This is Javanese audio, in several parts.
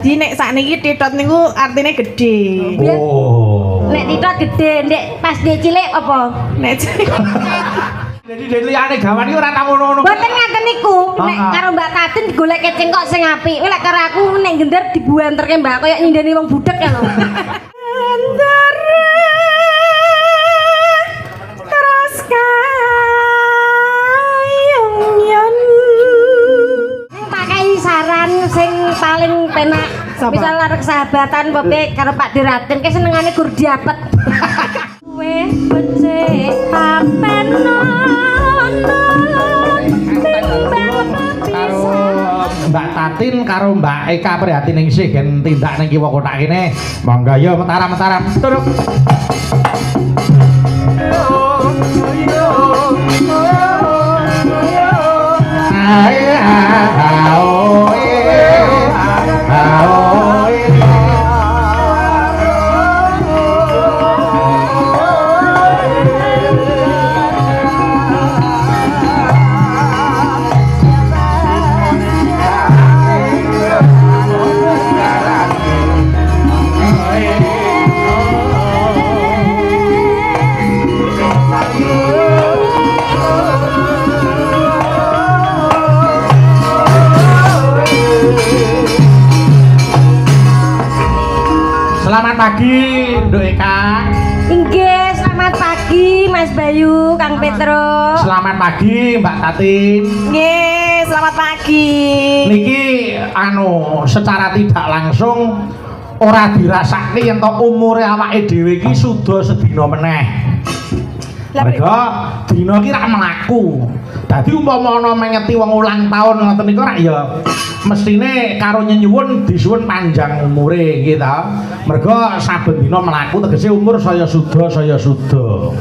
Di nek sakniki titot niku artine gede. Oh. Nek titot gede, nek pas dia cilik apa? Nek Jadi dari liyane gawan iki ora tau ngono-ngono. Mboten ngaten niku. Nek karo Mbak Tatin goleke cengkok sing apik. Lek karo aku nek gender dibuanterke Mbak kaya nyindeni wong budhek ya lho. antara terus kayong yen. Sing pakai saran sing paling penak. Sapa? Misal arek sahabatan bape karo Pak Diraten ke senengane gur diapet. Weh becik apeno Mbak Tatin karo Mbak Eka prihatin ning sih gen tindak ning kiwa kotak kene. Monggo ya metara-metara. Turuk. Selamat pagi, Nduk Eka. Inggih, selamat pagi Mas Bayu, Kang Petro. Selamat pagi, Mbak Tatin. Nggih, selamat pagi. Niki secara tidak langsung ora dirasake yen to umure awake dhewe iki suda sedina meneh. Mergo dina iki ra mlaku. Dadi umpama ana mengeti wong ulang tahun ngoten niku ra ya mestine karo nyuwun disuwun panjang umure nggih ta. Mergo saben dina mlaku tegese umur saya suda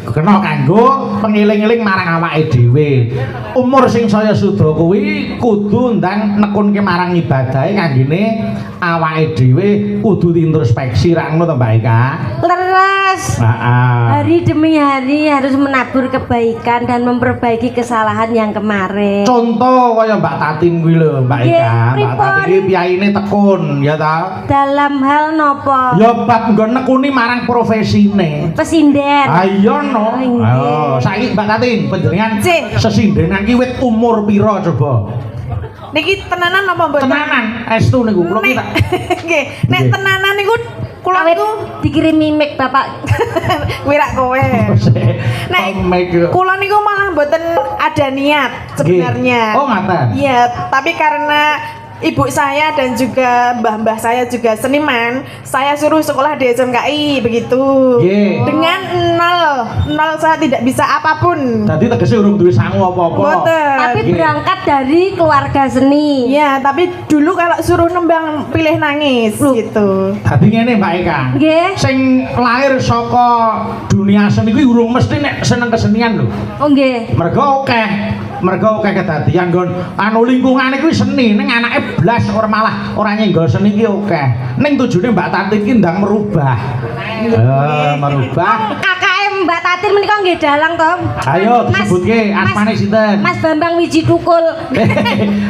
kena kanggo pengiling-iling marang awake dhewe. Umur sing saya suda kuwi kudu ndang nekunke marang ibadahe kanggene awake dhewe kudu introspeksi ra ngono to Mbak Eka. Leres. Hari demi hari harus menabur kebaikan dan memperbaiki kesalahan yang kemarin. Contoh kaya Mbak Tatin kuwi lho Mbak Eka. Mbak Tatin iki piyaine tekun ya ta. Dalam hal nopo? Ya bab nggon nekuni marang profesine. Pesinden. Ayo no. Ayo, saiki Mbak Tatin panjenengan sesindenan ki wit umur pira coba? Niki tenanan apa mboten? Tenanan, estu niku kula ki tak. Nggih, nek tenanan niku kula niku dikirimi mic Bapak. wirak kowe. Nek kula niku malah mboten ada niat sebenarnya. Oh, ngaten. Iya, tapi karena ibu saya dan juga mbah-mbah saya juga seniman, saya suruh sekolah di SMKI begitu. Dengan nol saya tidak bisa apapun. Tadi tegese urung duwe sangu apa-apa. Tapi berangkat dari keluarga seni. Iya, tapi dulu kalau suruh nembang pilih nangis gitu. Dadi ngene Mbak Eka. Nggih. Sing lahir saka dunia seni kuwi urung mesti nek seneng kesenian lho. Oh nggih. Mergo akeh kedadian nggon lingkungane kuwi seni ning anake blas malah ora nyenggol seni ki akeh. Ning tujune Mbak Tatin ki ndang merubah. Merubah. KKM Mbak Tatin menika nggih dalang to. Ayo disebutke asmane sinten? Mas Bambang Wiji Tukul.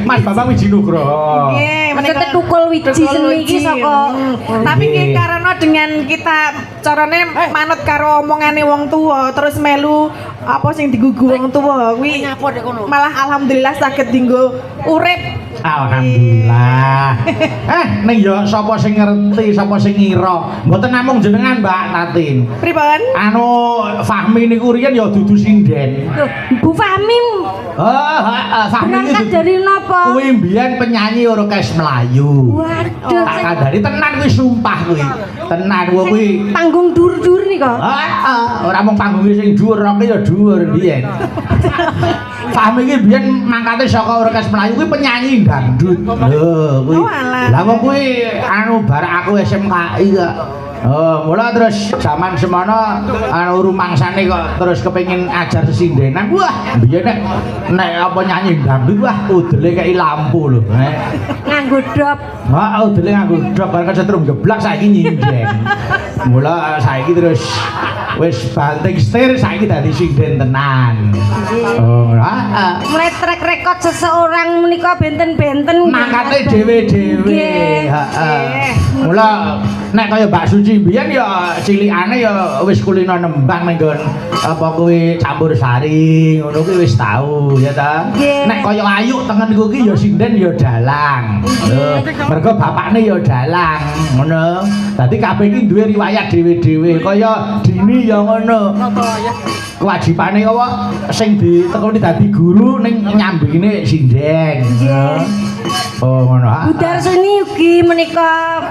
Mas Bambang Wiji Nugroho. Nggih, menika Tukul Wiji seni iki saka. Tapi nggih karena dengan kita carane manut karo omongane wong tua terus melu apa sing digugu wong tua kuwi malah alhamdulillah saged dinggo urip. Alhamdulillah. Ning ya sapa sing ngerti, sapa sing ngira. Mboten namung jenengan Mbak Tatin. Pripun? Fahmi niku riyen ya dudu sinden. Loh, Bu Fahmi. Fahmi berangkat dari napa? Kuwi mbiyen penyanyi orkes Melayu. Waduh. Tak kandhani tenan kuwi sumpah kuwi. Tenan kuwi. Panggung dur-dur nika. Ora mung panggung sing dhuwur, roke ya dhuwur mbiyen. Fahmi iki mbiyen mangkate saka orkes Melayu kuwi penyanyi dangdut. Lho kuwi. Lah wong kuwi barak aku SMKI kok. Mula terus zaman semono rumangsane kok terus kepengin ajar sesindenan. Wah, biyen nek apa nyanyi dangdut wah udele kaya lampu lho. Nganggo drop. Udele nganggo drop bareng setrum geblak saiki nyindeng. Mula saiki terus wis banting setir saiki dadi sinden tenan. Mulai track record seseorang menika benten-benten mangkate dhewe-dhewe. Heeh. Mula nek kaya Mbak Suci mbiyen ya cilikane ya wis kulino nembang ning nggon apa kuwi campur sari ngono kuwi wis tau ya ta. Nek kaya Ayu tengen niku ki ya sinden ya dalang. Lho, mergo bapakne ya dalang ngono. Dadi kabeh iki duwe riwayat dhewe-dhewe kaya Dini ya ngono. Kewajibane apa sing ditekoni dadi guru ning nyambine sinden. Oh ngono. Budar sini ugi menika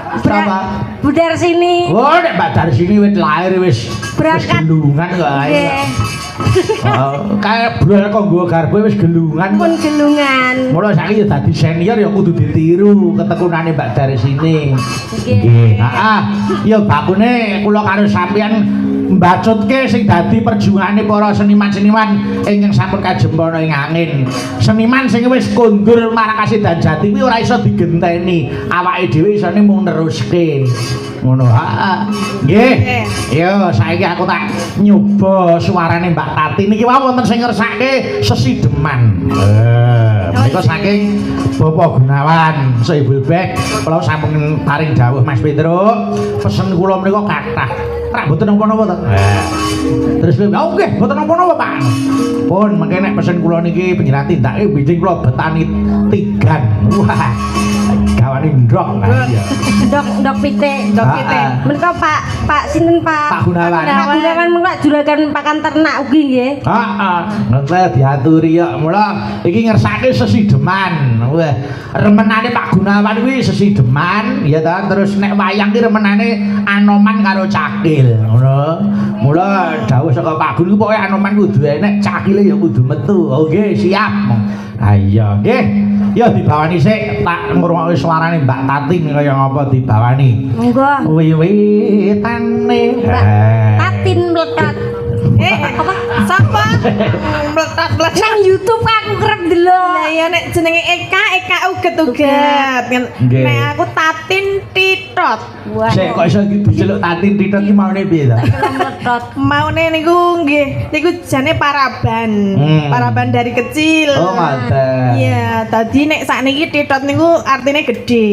Budar sini. Oh nek Mbak Darsini wis lahir wis berangkat gelungan kok ae. Kayak brol kanggo garbo wis gelungan. Pun gelungan. Mula saiki ya dadi senior ya kudu ditiru ketekunane Mbak Darsini. Nggih. Heeh. Ya bakune kula karo sampeyan mbacutke sing dadi perjuangane para seniman-seniman ingkang sampun kajempana ing angin. Seniman sing wis kondur marang Kasidan Jati kuwi ora iso digenteni. Awake dhewe isone mung neruske. Ngono. Heeh. Nggih. Yo saiki aku tak nyoba suarane Mbak Tati niki wae wonten sing ngersake sesideman. Menika saking Bapak Gunawan Soebul Bek kula sampun paring dawuh Mas Petruk. Pesen kula menika kathah. Rak mboten napa-napa to. Terus oh nggih mboten napa-napa Pak. Pun mengke nek pesen kula niki panjenengan tindake bijing kula betani tigan. Wah. Gawane ndok ya. Ndok pitik. Menika Pak sinten Pak Gunawan. Pak Gunawan menika juragan pakan ternak ugi nggih. Heeh. Nek diaturi ya mula iki ngersake sesideman. Wah, remenane Pak Gunawan kuwi sesideman ya ta. Terus nek wayang ki remenane Anoman karo Cakil. Ngono. Mula dawuh saka Pak Gun pokoke Anoman kudu enek, Cakile ya kudu metu. Oh nggih, siap. Ha iya, nggih. Ya dibawani sik tak ngrungokke suarane Mbak Tati kaya ngapa dibawani. Monggo. Wiwitane. Tatin melekat. Apa? Sapa? Meletak-meletak Nang YouTube aku kerep delok. ya nek jenenge Eka uget-uget kan. Nek aku Tatin Titot. Wah. Sik kok iso diceluk Tatin Titot ki maune piye ta? Meletot. Maune niku nggih, niku jane paraban. Paraban dari kecil. Oh, ngoten. Iya, tadi nek sakniki Titot niku artine gede.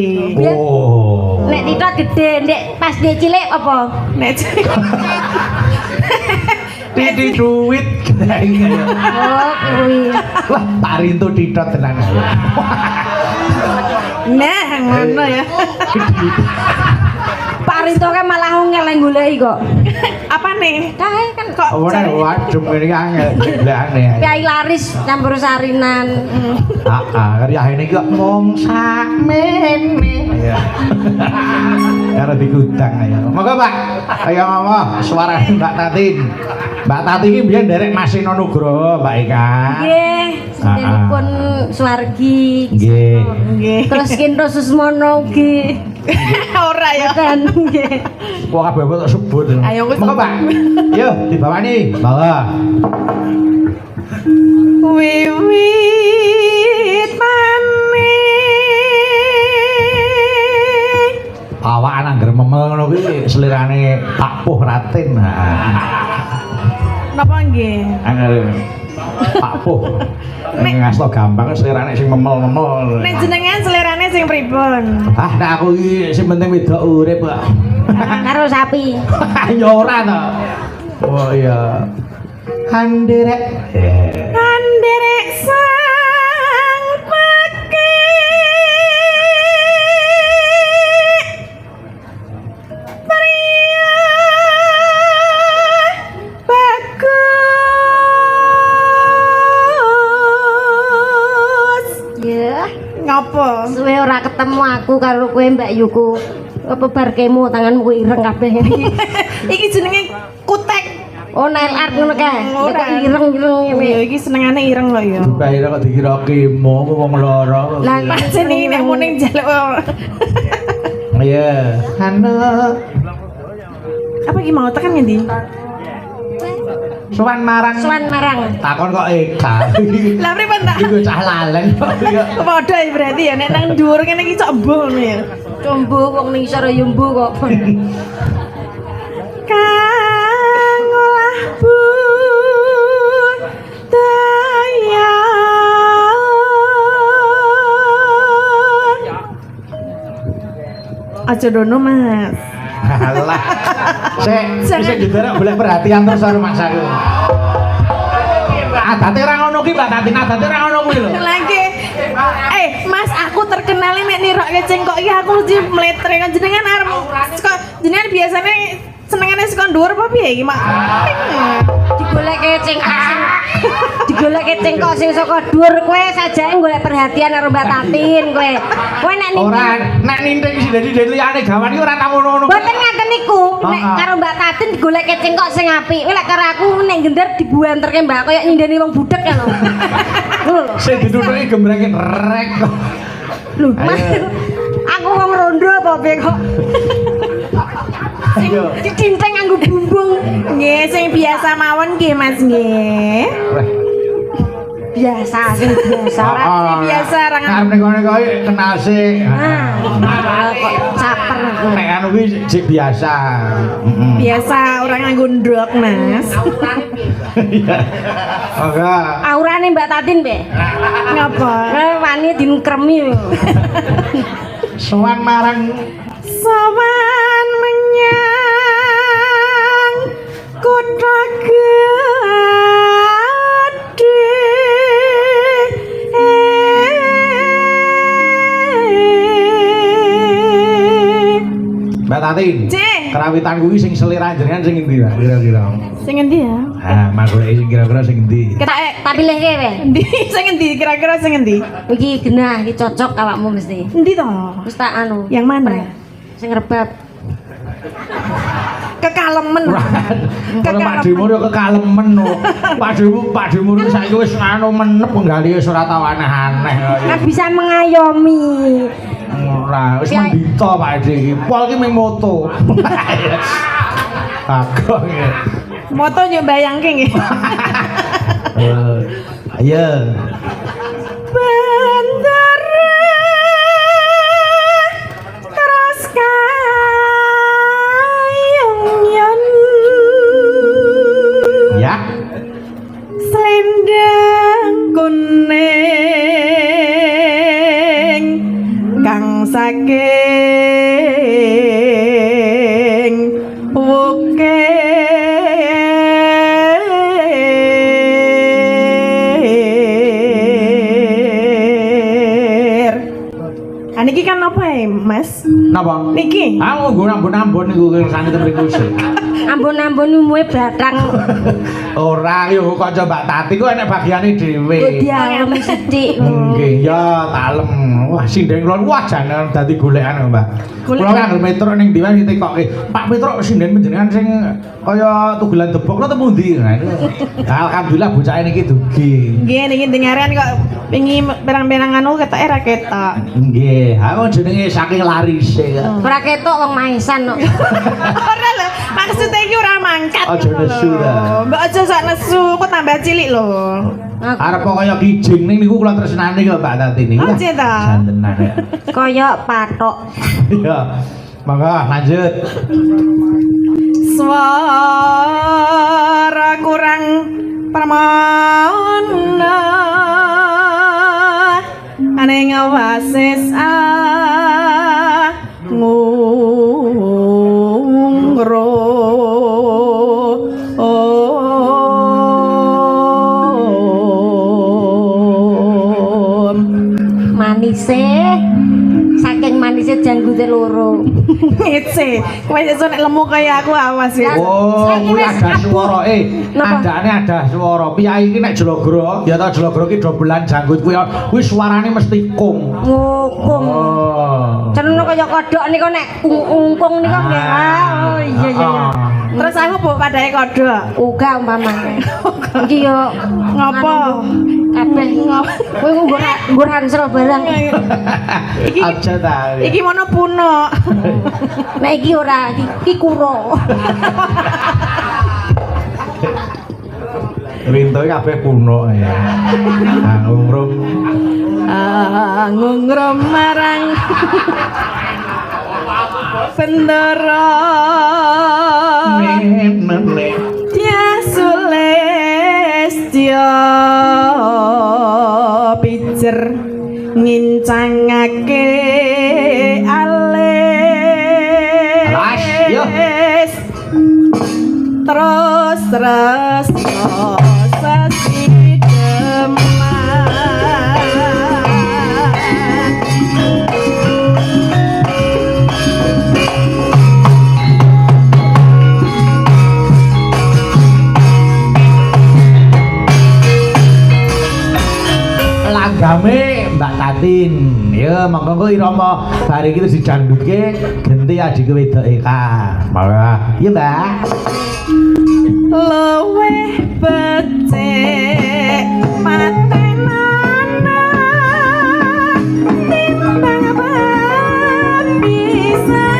Oh. Nek Titot gede, nek pas dia cilik apa? Nek Titi duit. Oh, kuwi. Wah, Parinto Titot tenan. nah ngono ya. Pak Rito kan malah ngel goleki kok. Apa nih? Kae kan Kok Ora waduh ngene angel blane. Kiai laris campur sarinan. Heeh, karya iki kok mung sakmene. Iya. Karo digudang ya. Monggo Pak. Kaya ngomong suara Mbak Tatin. Mbak Tati iki biyen nderek Masino Nugroho, Mbak Eka. Nggih, sintenipun Suwargi. Nggih. nggih. Terus Kinto Susmono ugi. Ora ya. Ten nggih. Wong kabeh tak sebut. Ayo, wis. Monggo Pak. Yo dibawani. Monggo. Wiwit maning Awak angger memel ngono kuwi selirane Pak Puh Ratin. napa nggih? Angger Pak Puh. Nek ngasto gampang selirane sing memel-memel. Nek jenengan selerane sing pripun? Ah, nek aku iki sing penting wedok urip kok. Karo sapi. Ya ora to. Oh iya. Handerek. Anderek sang peke pria bagus. Ya, Ngapa? suwe ora ketemu aku karo kowe Mbak Yuku. Apa bar kemo tanganmu ireng kabeh. Iki jenenge kutek. Oh, nail art ngono kae. Ora. Nek ireng-ireng Oh, ngene. iki senengane ireng lho ya. Bahira kok dikira kemo wong lara. Lah Pancen iki nek muning njaluk Iya. Halo. apa iki mau tekan ngendi? Sowan marang. Suwan marang. Takon kok Eka. Lah pripun ta? Iku cah laleng kok. Padha ya berarti ya nek nang dhuwur kene iki cok embuh ngono ya. Combo wong ning isor yo mbuh kok. Kang olah budaya Aja dono, Mas. Alah. Sik jederek boleh perhatian terus karo Mas aku. Adate ora ngono ki Mbak Tati, adate ora ngono kuwi lho. Lagi. Mas, aku terkenalnya mek nirokke cengkok iki aku mesti mletre kan jenengan arep jenengan biasanya senengane saka dhuwur apa piye iki, Mak? Digoleke cengkok sing saka dhuwur kowe sajake golek perhatian karo Mbak Tatin kowe. Kowe nek nek ninting sing dadi liyane gawan iki ora tak ngono-ngono. Mboten ngaten niku. Nek karo Mbak Tatin digoleke cengkok sing apik. Kowe lek karo aku nek gender dibuanterke Mbak koyo nyindeni wong budhek ya lho. Lho. Sing ditutuki gembreke rek. Lho, Mas. Aku wong rondo apa piye kok? Ayo. Dinteng nganggo bumbung. Nggih, sing biasa mawon nggih, Mas nggih. Biasa, sing biasa. Sing biasa ra Arep ning kene koyo kenal sik. Kok caper aku. Nek anu kuwi sik biasa. biasa orang nganggo ndok, Mas. Iya. Oke. Aurane Mbak Tatin, Mbak. Ngapa? Wani dinkremi. Sowan marang Sowan menyang kutha Mbak Tatin. Kerawitan kuwi sing selera jenengan sing endi Mbak kira-kira? Sing endi ya? Ha, maksudnya sing kira-kira sing endi? Tak pilihke kowe. Endi sing endi kira-kira sing endi? Iki genah, iki cocok awakmu mesti. Endi to? Wis tak anu. Yang mana? Sing rebab. Kekalemen. Kalau Pak Dimur ya kekalemen no. Pak Dimur saiki wis anu menep nggali wis ora tau aneh-aneh Kan bisa mengayomi. Ora, wis mendita Pak iki. Pol ki mung moto. Agak ya. Moto yo bayangke nggih. Ayo. Bandara terus kayong Ya. Selendang kuning kang saking wukir niki kan apa ya, Mas? Napa? Niki. Aku nggo ambon-ambon niku kersane mriku sik. Ambon-ambon umume batang. Ora yo kok Mbak Tati ku enek bagiane dhewe. Dialem sithik. Nggih, ya talem. Wah, sindeng kula wah jane dadi golekan Mbak. Kula kan metro ning Dewan ditekokke. Pak Metro sinden panjenengan sing kaya tugelan debok lho temu ndi? Alhamdulillah bocah niki dugi. Nggih niki dengaran kok wingi perang-perang anu ketoke ra ketok. Nggih, aku jenenge saking larise kok. Ora ketok wong maisan kok. Ora lho, maksud iki ora mangkat. Aja nesu ta. Mbak aja sak nesu, kok tambah cilik lho. Arep kaya kijing ning niku kula tresnani kok Mbak Tati niku. Oh, cita. Santenan ya. Kaya patok. Iya. Mangga lanjut. Suara kurang permana ane ngawasis ngungro Manise saking manise janggute loro. ngece kowe iso nek lemu kaya aku awas ya. Oh, kuwi ada swara. Adane ada swara. Piyai iki nek Jlogro, ya ta Jlogro ki dobelan janggut kuwi suarane mesti kung. Ngukung. Oh. Cenene kaya kodhok niku nek ungkung niku nggih. Oh iya iya. Terus aku mbok padahe kodhok. Uga umpamane. Iki yo Ngopo? kabeh kowe nggo ransel barang. Iki Aja ta. iki mono puno. Nek iki ora iki kuro. Rinto kabeh kuno ya. Ngungrum. Ngungrum marang Bendera Nenek. Dia Sulestya pijer ngincangake alih Tresno Langgame Mbak Tatin. Ya monggo engko irama bareng iki dijangduke genti adike wedoke Kang. Monggo. Iya, Mbak. luweh becik patenana timbang bisa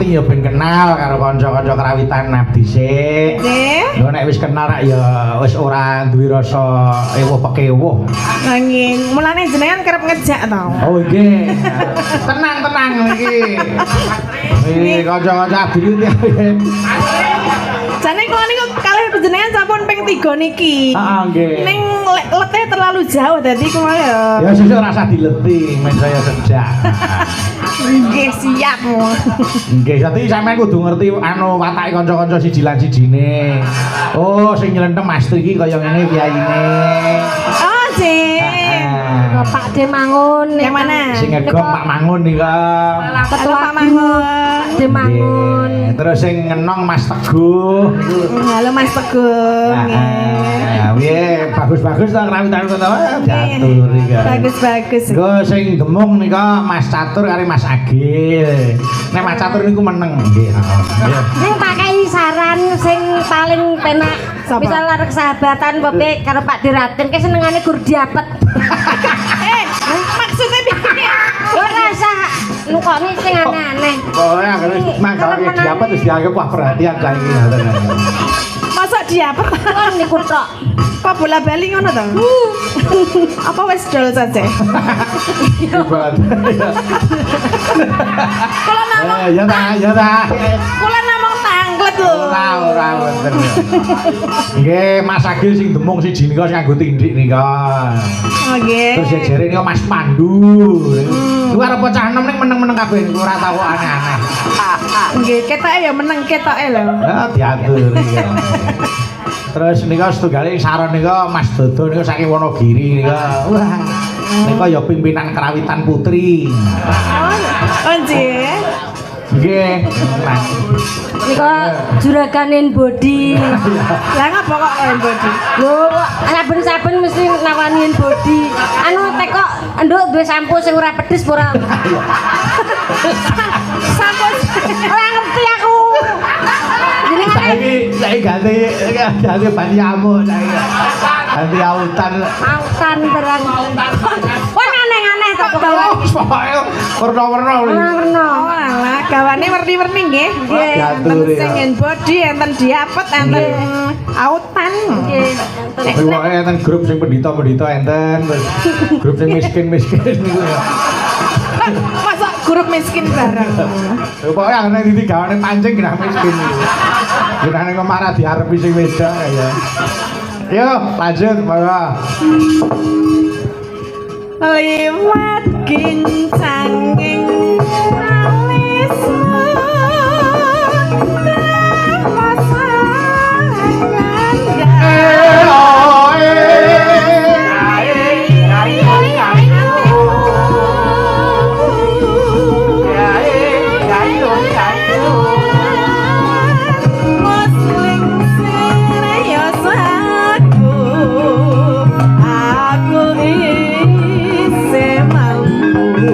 Ya ben kenal karo kanca-kanca kerawitan abdi sik. Nggih. Lho nek wis kenal rak ya wis ora duwe rasa ewuh-pekewuh. Nanging mulane jenengan kerep ngejak to. Oh nggih. Tenang-tenang iki. Iki kanca-kanca abdi iki. Jane kula niku kalih panjenengan sampun ping 3 niki. Heeh nggih. Ning letih terlalu jauh dadi kula ya. Ya sesuk rasa dileti men saya sejak. Nggih siap. Nggih, dadi sampean kudu ngerti anu watake kanca-kanca siji lan sijine. Oh, sing nylentem Master iki kaya ngene piyayine. Oh, Jeng. Pak De Mangun. Yang mana? Sing ngegom Pak Mangun nika. Halo Pak Mangun. De Mangun. Nggih. Terus sing ngenong Mas Teguh. Halo Mas Teguh. Nah, piye bagus-bagus ta kerawitan kota diatur iki. Bagus-bagus. Nggo sing gemung nika Mas Catur karo Mas Agil. Nek Mas Catur niku meneng nggih. Nggih. Sing pakai saran sing paling penak. Sapa? Bisa larek sahabatan Bapak karo Pak Diraten ke senengane gur diapet. Maksudnya bikinnya Ora usah nukoni sing aneh-aneh. Pokoknya akhirnya mangkal kayak diapa terus dianggap wah perhatian kayak gini. masa diapet Kon niku tok. kok bola bali ngono to? Apa wis dol saja? Kula namung Ya ta. kula namung tanglet lho. Ora wonten. Nggih, Mas Agil sing demung siji nika sing nganggo tindik nika. Oh nggih. Terus ya jere nika Mas Pandu. Iku arep bocah enom ning meneng-meneng kabeh niku ora tau aneh-aneh. Nggih, ketoke ya meneng ketoke lho. Ya diatur iki. Terus nika setunggal saron nika Mas Dodo nika saking Wonogiri nika. Wah. Nika ya pimpinan kerawitan putri. Oh nggih. Nggih. Nika juraganin body. Lah ngapa kok body? Lho, saben-saben mesti nawani body. Anu teko nduk duwe sampo sing ora pedes ora. Sampun Ora ngerti aku. Saiki ganti ban nyamuk saiki. Ganti autan. Autan terang. Wah aneh-aneh to pokoke. Pokoke warna-warna. Warna. Oh alah, gawane werni-werni nggih. Nggih, enten diatur, ya. sing hand body, enten diapet, enten autan. Nggih. Pokoke enten grup sing pendhita-pendhita enten, terus grup sing miskin-miskin niku ya. Masa grup miskin bareng. Pokoke ana iki gawane pancing genah miskin niku. Genane kok marah diarepi sing wedok ya. Yo, lanjut, monggo. Liwat gincanging alismu aku isih mampu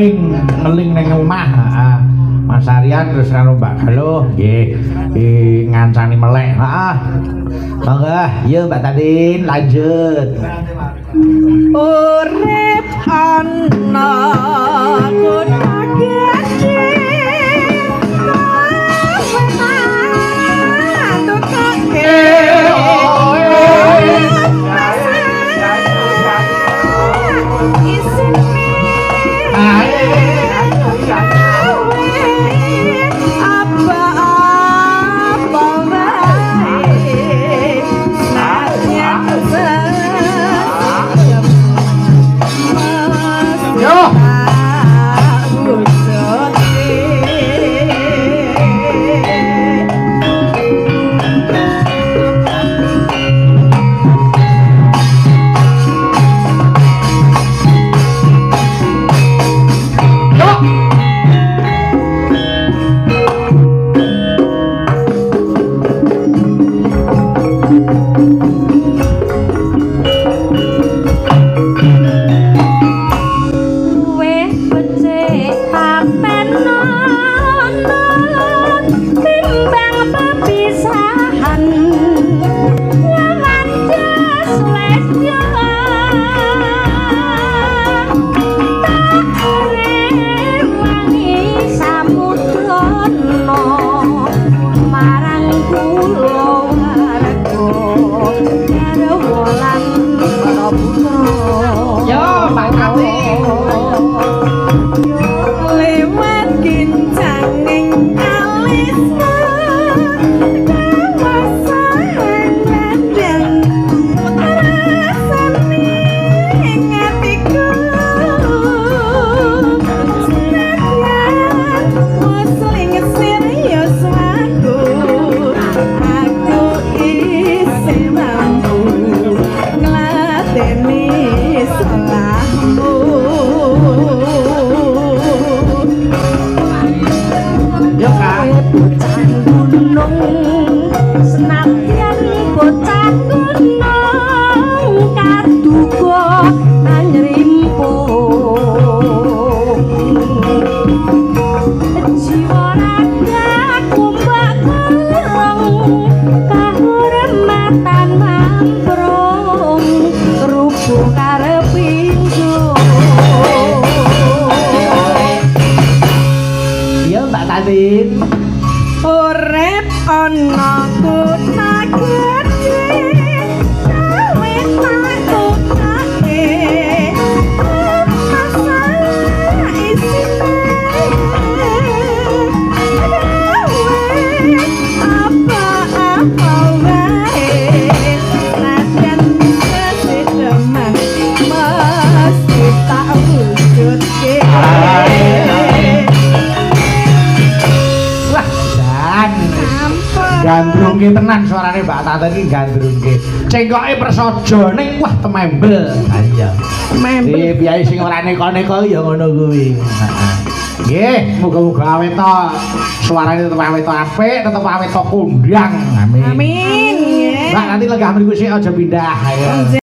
Aming ngeling ning omah. Heeh. Mas Aryan terus karo Mbak Galuh nggih ngancani melek. Heeh. Monggo, yuk Mbak Tadin lanjut. Urip ana kota gede urip ana kota gede wis tak kake masalah isine apa-apa wae najan kesedeman mesti tak wujudke. Gandrungke tenan suarane Mbak Tata iki gandrungke. Cengkoke prasaja ning wah temembel. Ha iya. Membel Piye sing ora neko-neko ya ngono kuwi. Heeh. Nggih, muga-muga awet to suarane tetep awet to apik, tetep awet to kondang. Amin. amin. Mbak nanti lenggah mriku sik aja pindah ya.